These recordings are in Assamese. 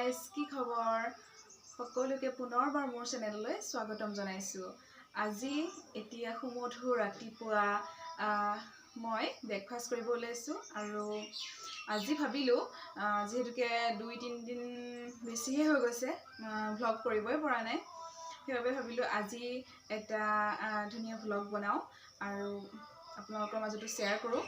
গাইস কি খবৰ সকলোকে পুনৰবাৰ মোৰ চেনেললৈ স্বাগতম জনাইছো আজি এতিয়া সুমধুৰ ৰাতিপুৱা মই ব্ৰেকফাষ্ট কৰিব ওলাইছো আৰু আজি ভাবিলো যেহেতুকে 2-3 দিন বেছিহে হৈ গৈছে ভ্লগ কৰিবই পৰা নাই সেইবাবে ভাবিলো আজি এটা ধুনীয়া ভ্লগ বনাও আৰু আপোনালোকৰ মাজতো শ্বেয়াৰ কৰো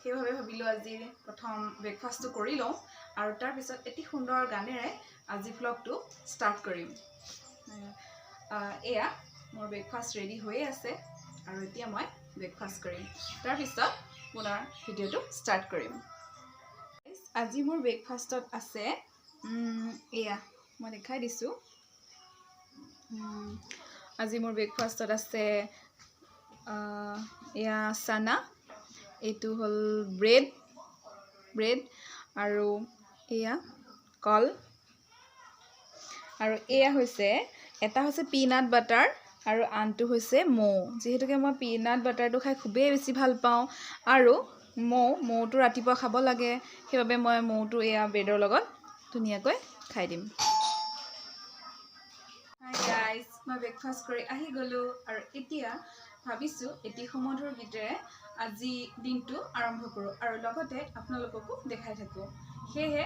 সেইভাবে ভাবিলো আজি প্ৰথম ব্ৰেকফাষ্টটো কৰি লওঁ আৰু তাৰ পিছত এটি সুন্দৰ গানেৰে আজি ভ্লগটো ষ্টাৰ্ট কৰিম এয়া মোৰ ব্ৰেকফাষ্ট ৰেডি হৈ আছে আৰু এতিয়া মই ব্ৰেকফাষ্ট কৰিম তাৰ পিছত পুনৰ ভিডিঅ'টো ষ্টাৰ্ট কৰিম আজি মোৰ ব্ৰেকফাষ্টত আছে এয়া মই দেখাই দিছো আজি মোৰ ব্ৰেকফাষ্টত আছে এয়া চানা এইটো হল ব্ৰেড আৰু এয়া কল আৰু এয়া হৈছে এটা হৈছে পিনাট বাটাৰ আৰু আনটো হৈছে মৌ যেহেতুকে মই পিনাট বাটাৰটো খাই খুবেই বেছি ভাল পাওঁ আৰু মৌটো ৰাতিপুৱা খাব লাগে সেইবাবে মই মৌটো এয়া ব্ৰেডৰ লগত ধুনীয়াকৈ খাই দিম হাই গাইস মই ব্ৰেকফাষ্ট কৰি আহি গলো আৰু এতিয়া ভাবিছো এটি সুমধুৰ গীতেৰে আজি দিনটো আৰম্ভ কৰো আৰু লগতে আপোনালোককো দেখাই থাকো সেয়ে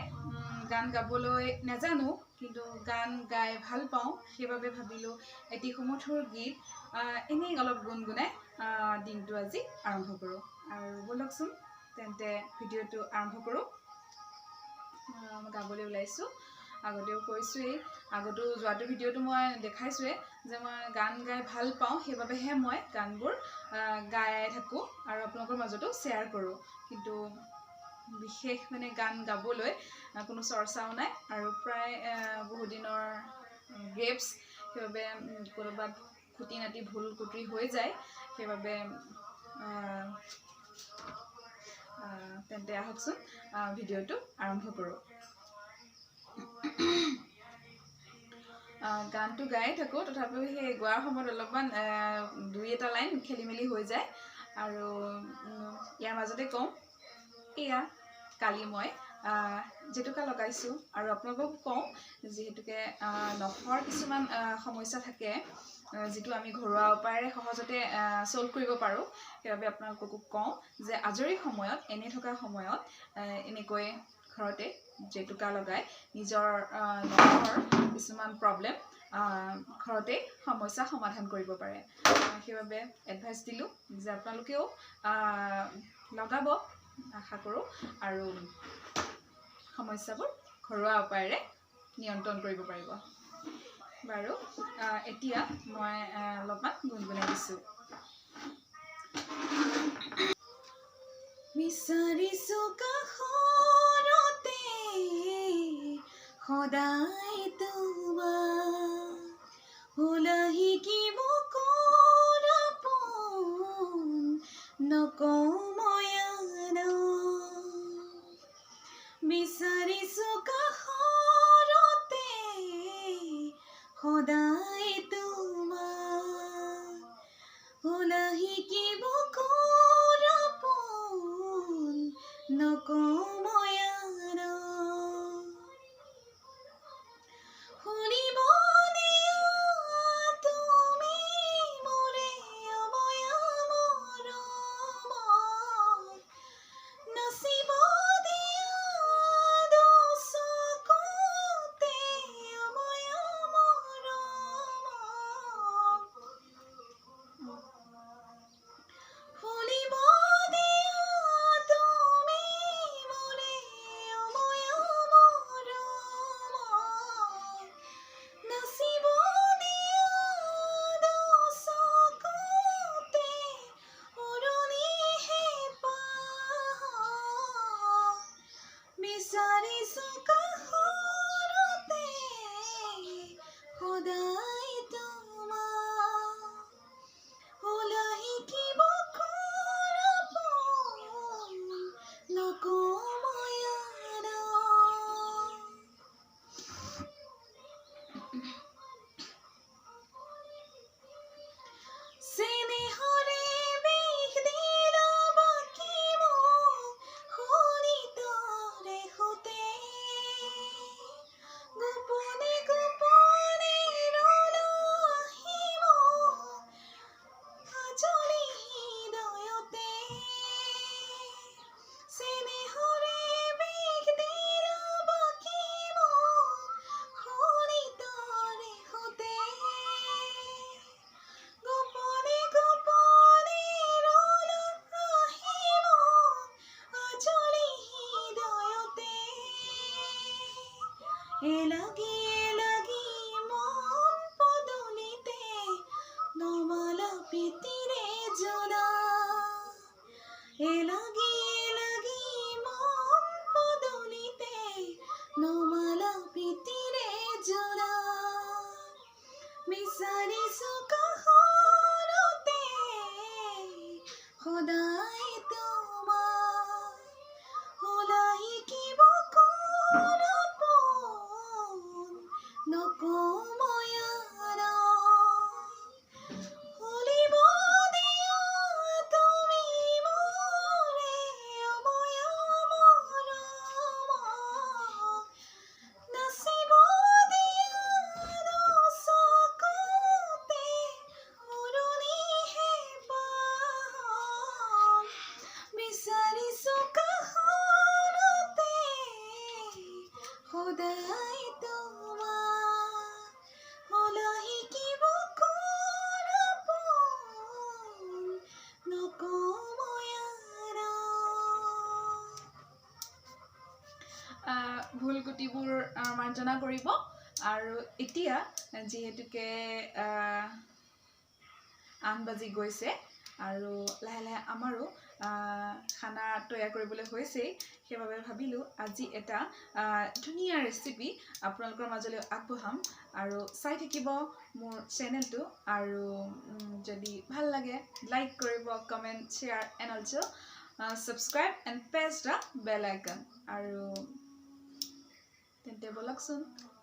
গান গাবলৈ নাজানো কিন্তু গান গাই ভাল পাওঁ সেইবাবে ভাবিলো এটি সুমধুৰ গীত এনেই অলপ গুণগুণাই দিনটো আজি আৰম্ভ কৰো আৰু বলকচোন তেন্তে ভিডিঅ'টো আৰম্ভ কৰো মই গাবলৈ ওলাইছো আগতেও কৈছোৱেই আগতো যোৱাটো ভিডিঅ'টো মই দেখাইছোৱে যে মই গান গাই ভাল পাওঁ সেইবাবেহে মই গানবোৰ গাই থাকো আৰু আপোনালোকৰ মাজতো শ্বেয়াৰ কৰো কিন্তু বিশেষ মানে গান গাবলৈ কোনো চৰ্চাও নাই আৰু প্ৰায় বহু দিনৰ গ্ৰেপছ সেইবাবে কৰবাত খুটি নাটি ভুল কুটি হৈ যায় সেইবাবে তেন্তে আহকচোন ভিডিঅ'টো আৰম্ভ কৰো গানটো গাই থাকো তথাপিও সেই গোৱাৰ সময়ত অলপমান 2-এটা লাইন খেলিমেলি হৈ যায় আৰু ইয়াৰ মাজতে কওঁ এয়া কালি মই জেতুকা লগাইছো আৰু আপোনালোকক কওঁ যেহেতুকে নখৰ কিছুমান সমস্যা থাকে যেটো আমি ঘৰুৱা উপায়েৰে সহজতে সলভ কৰিব পাৰো সেইবাবে আপোনালোকক কওঁ যে আজৰি সময়ত এনে থকা সময়ত এনেকৈ ঘৰতে জেতুকা লগাই নিজৰ নখৰ কিছুমান প্ৰবলেম ঘৰতে সমস্যা সমাধান কৰিব পাৰে সেইবাবে এডভাইস দিলো যে আপোনালোকেও লগাব আশা কৰো আৰু সমস্যাবোৰ ঘৰুৱা উপায়েৰে নিয়ন্ত্ৰণ কৰিব পাৰিব বাৰু এতিয়া মই অলপমান গুণগুণাই দিছো বিচাৰিছো কাষৰতে সদায় তোমাক ওলাহি কি মকৰাপোন নকময়ানো বিচাৰিছো কাষৰতে সদায় তোমাক ওলাহি কি মকৰাপোন নকময়ানো এলাগি এলাগি মন পদূলিতে নমালা প্ৰীতিৰে জোড়া এলাগি এলাগি মন পদূলিতে নমালা প্ৰীতিৰে জোড়া বিচাৰিছো কাষৰতে সদায় তোমাৰ ওলাই কিব কোন নকময়াৰা হলিব দিয়া তুমি মোৰে অময়া মৰম নাচিব দিয়া চকুতে উৰুলিহে পাহন বিচাৰিছো কাষৰতে সদায় তোমাৰ ওলাই কিব কোন নকময়াৰা ভুল গুটিবোৰ মাৰ্জনা কৰিব আৰু এতিয়া যিহেতুকে 8 বাজি গৈছে আৰু লাহে লাহে আমাৰো খানা তৈয়াৰ কৰিবলৈ হৈছেই সেইবাবে ভাবিলোঁ আজি এটা ধুনীয়া ৰেচিপি আপোনালোকৰ মাজলৈ আগবঢ়াম আৰু চাই থাকিব মোৰ চেনেলটো আৰু যদি ভাল লাগে লাইক কৰিব comment share and also subscribe and press the bell icon আৰু তেন্তে বলকচোন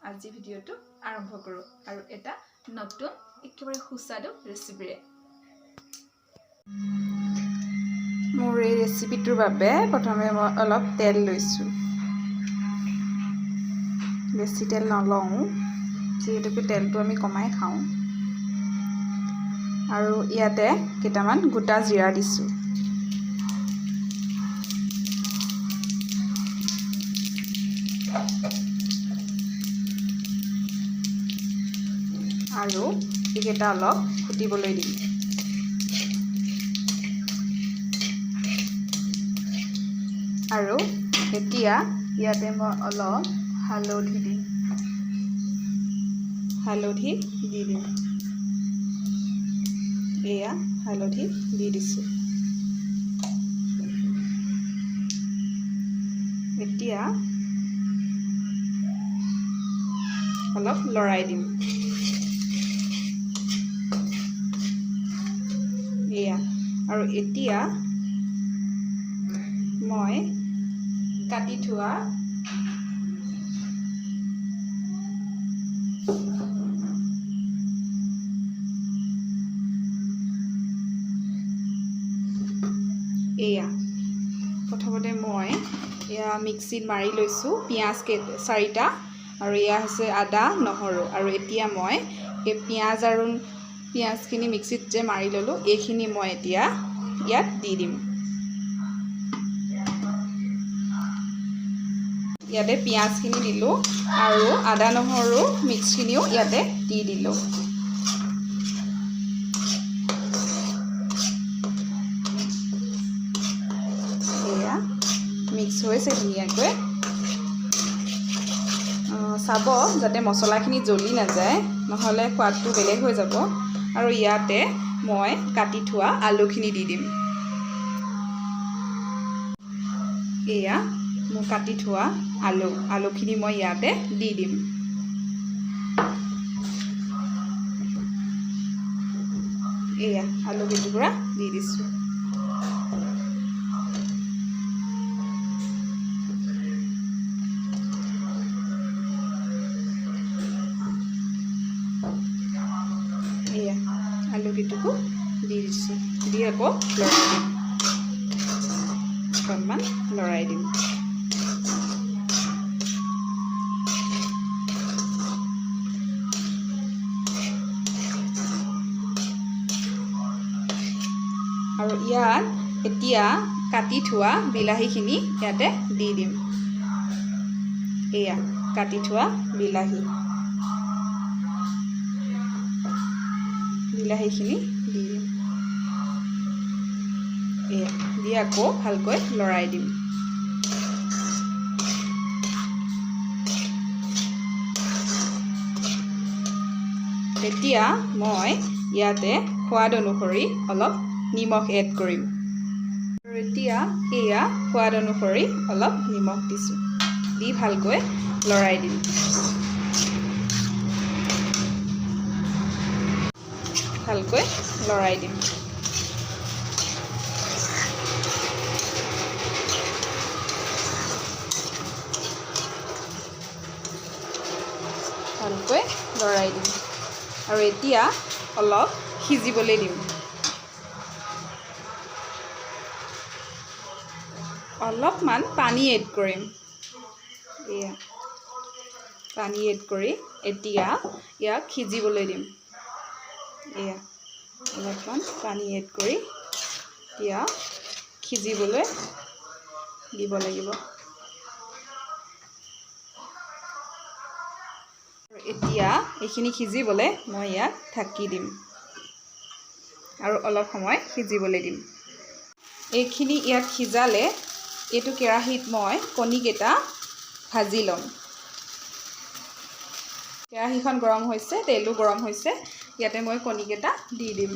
আজি ভিডিঅ'টো আৰম্ভ কৰোঁ আৰু এটা নতুন একেবাৰে সুস্বাদু ৰেচিপিৰে মোৰ এই ৰেচিপিটোৰ বাবে প্ৰথমে মই অলপ তেল লৈছোঁ বেছি তেল নলওঁ যিহেতুকে তেলটো আমি কমাই খাওঁ আৰু ইয়াতে কেইটামান গোটা জিৰা দিছোঁ আৰু এইকেইটা অলপ ফুটিবলৈ দিম আৰু এতিয়া ইয়াতে মই অলপ হালধি দিম হালধি দি দিম এয়া হালধি দি দিছোঁ এতিয়া অলপ লৰাই দিম এয়া আৰু এতিয়া মই কাটি থোৱা এয়া প্ৰথমতে মই এয়া মিক্সিত মাৰি লৈছোঁ পিঁয়াজ 4টা আৰু এয়া হৈছে আদা নহৰু আৰু এতিয়া মই এই পিঁয়াজখিনি মিক্সিত যে মাৰি ল'লোঁ এইখিনি মই এতিয়া ইয়াত দি দিম ইয়াতে পিঁয়াজখিনি দিলোঁ আৰু আদা নহৰু মিক্সখিনিও ইয়াতে দি দিলোঁ এয়া মিক্স হৈছে ধুনীয়াকৈ চাব যাতে মছলাখিনি জ্বলি নাযায় নহ'লে সোৱাদটো বেলেগ হৈ যাব আৰু ইয়াতে মই কাটি থোৱা আলুখিনি দি দিম এয়া মোৰ কাটি থোৱা আলুখিনি মই ইয়াতে দি দিম এয়া আলু কেইটুকুৰা দি দিছোঁ এয়া আলু কেইটুকু দি দিছোঁ দি আকৌ লৰাই দিম অকণমান লৰাই দিম আৰু ইয়াত এতিয়া কাটি থোৱা বিলাহীখিনি ইয়াতে দি দিম এয়া কাটি থোৱা বিলাহীখিনি দি দিম এয়া দি আকৌ ভালকৈ লৰাই দিম এতিয়া মই ইয়াতে সোৱাদ অনুসৰি অলপ নিমখ এড কৰিম আৰু এতিয়া এয়া সোৱাদ অনুসৰি অলপ নিমখ দিছোঁ দি ভালকৈ লৰাই দিম ভালকৈ লৰাই দিম ভালকৈ লৰাই দিম আৰু এতিয়া অলপ সিজিবলৈ দিম অলপমান পানী এড কৰিম এয়া পানী এড কৰি এতিয়া ইয়াক সিজিবলৈ দিম এয়া অলপমান পানী এড কৰি ইয়াক সিজিবলৈ দিব লাগিব এতিয়া এইখিনি সিজিবলৈ মই ইয়াক ঢাকি দিম আৰু অলপ সময় সিজিবলৈ দিম এইখিনি ইয়াত সিজালে এইটো কেৰাহীত মই কণীকেইটা ভাজি ল'ম কেৰাহীখন গৰম হৈছে তেলো গৰম হৈছে ইয়াতে মই কণীকেইটা দি দিম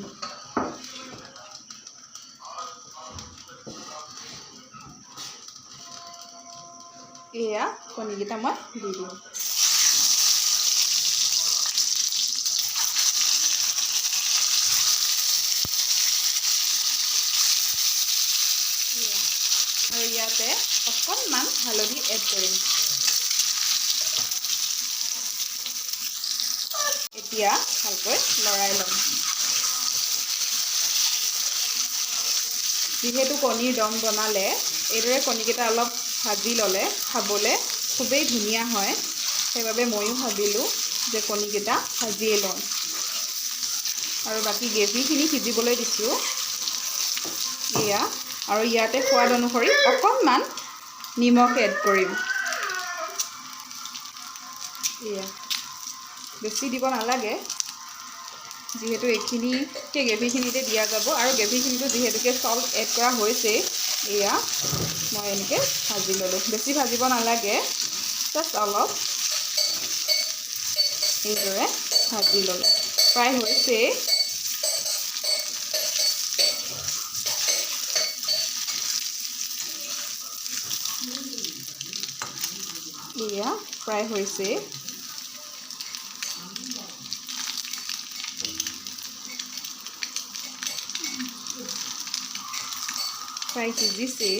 এয়া কণীকেইটা মই দি দিম আৰু ইয়াতে অকণমান হালধি এড কৰিম এতিয়া ভালকৈ লৰাই ল'ম যিহেতু কণীৰ দম বনালে এইদৰে কণীকেইটা অলপ ভাজি ল'লে খাবলৈ খুবেই ধুনীয়া হয় সেইবাবে ময়ো ভাবিলোঁ যে কণীকেইটা ভাজিয়ে লওঁ আৰু বাকী গ্ৰেভিখিনি সিজিবলৈ দিছোঁ এয়া আৰু ইয়াতে সোৱাদ অনুসৰি অকণমান নিমখ এড কৰিম এয়া বেছি দিব নালাগে যিহেতু এইখিনি সেই গ্ৰেভিখিনিতে দিয়া যাব আৰু গ্ৰেভিখিনিতো যিহেতুকে চল্ট এড কৰা হৈছে এয়া মই এনেকৈ ভাজি ল'লোঁ বেছি ভাজিব নালাগে জাষ্ট অলপ এইদৰে ভাজি ল'লোঁ প্ৰায় হৈছে এয়া প্ৰায় হৈছে প্ৰায় সিজিছে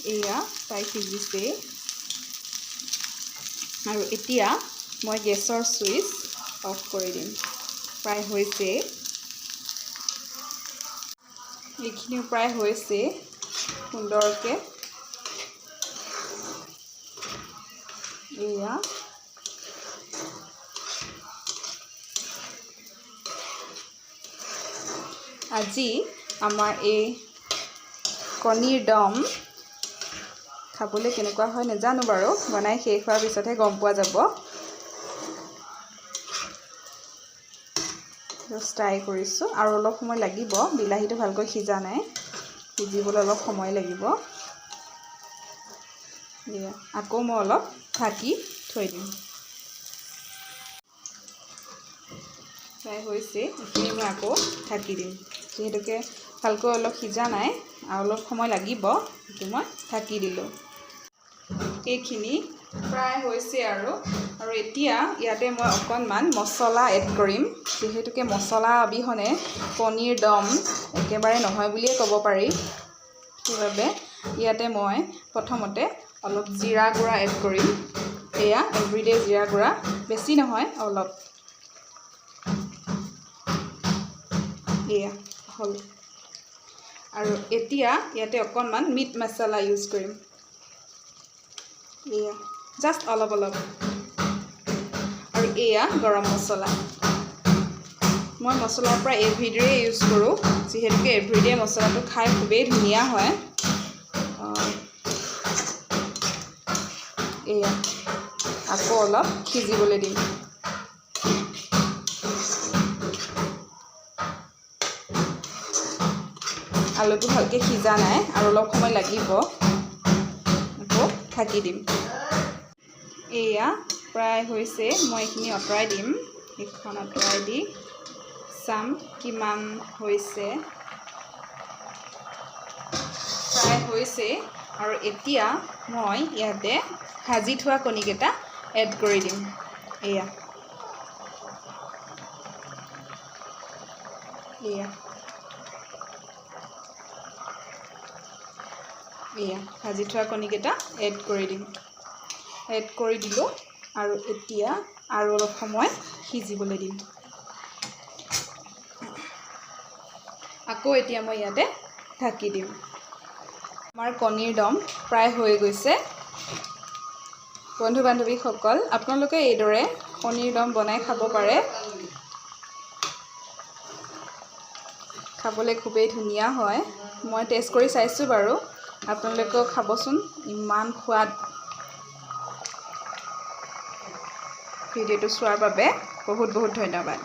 এয়া প্ৰায় সিজিছে আৰু এতিয়া মই গেছৰ চুইচ অফ কৰি দিম প্ৰায় হৈছে এইখিনিও প্ৰায় হৈছে সুন্দৰকৈ এয়া আজি আমাৰ এই কণীৰ দম খাবলৈ কেনেকুৱা হয় নাজানো বাৰু বনাই শেষ হোৱাৰ পিছতহে গম পোৱা যাব জাষ্ট ট্ৰাই কৰিছোঁ আৰু অলপ সময় লাগিব বিলাহীটো ভালকৈ সিজা নাই সিজিবলৈ অলপ সময় লাগিব এয়া আকৌ মই অলপ ঢাকি থৈ দিম প্ৰায় হৈছে এইখিনি মই আকৌ ঢাকি দিম যিহেতুকে ভালকৈ অলপ সিজা নাই আৰু অলপ সময় লাগিব সেইটো মই ঢাকি দিলোঁ এইখিনি প্ৰায় হৈছে আৰু এতিয়া ইয়াতে মই অকণমান মছলা এড কৰিম যিহেতুকে মছলা অবিহনে কণীৰ দম একেবাৰে নহয় বুলিয়ে ক'ব পাৰি সেইবাবে ইয়াতে মই প্ৰথমতে অলপ জিৰা গুড়া এড কৰিম এয়া এভৰিডে জিৰা গুড়া বেছি নহয় অলপ এয়া হ'ল আৰু এতিয়া ইয়াতে অকণমান মিট মছলা ইউজ কৰিম এয়া জাষ্ট অলপ অলপ আৰু এয়া গৰম মছলা মই মছলাৰ পৰা এভৰিডে ইউজ কৰোঁ যিহেতুকে এভৰিডে মছলাটো খাই খুবেই ধুনীয়া হয় এয়া আকৌ অলপ সিজিবলৈ দিম আলুটো ভালকৈ সিজা নাই আৰু অলপ সময় লাগিব আকৌ ঢাকি দিম এয়া প্ৰায় হৈছে মই এইখিনি আঁতৰাই দিম এইখন আঁতৰাই দি চাম কিমান হৈছে প্ৰায় হৈছে আৰু এতিয়া মই ইয়াতে ভাজি থোৱা কণীকেইটা এড কৰি দিম এয়া ভাজি থোৱা কণীকেইটা এড কৰি দিম এড কৰি দিলোঁ আৰু এতিয়া আৰু অলপ সময় সিজিবলৈ দিম আকৌ এতিয়া মই ইয়াতে ঢাকি দিম আমাৰ কণীৰ দম প্ৰায় হৈ গৈছে বন্ধু বান্ধৱীসকল আপোনালোকে এইদৰে কণীৰ দম বনাই খাব পাৰে খাবলৈ খুবেই ধুনীয়া হয় মই টেষ্ট কৰি চাইছোঁ বাৰু আপোনালোকেও খাবচোন ইমান সোৱাদ ভিডিঅ'টো চোৱাৰ বাবে বহুত বহুত ধন্যবাদ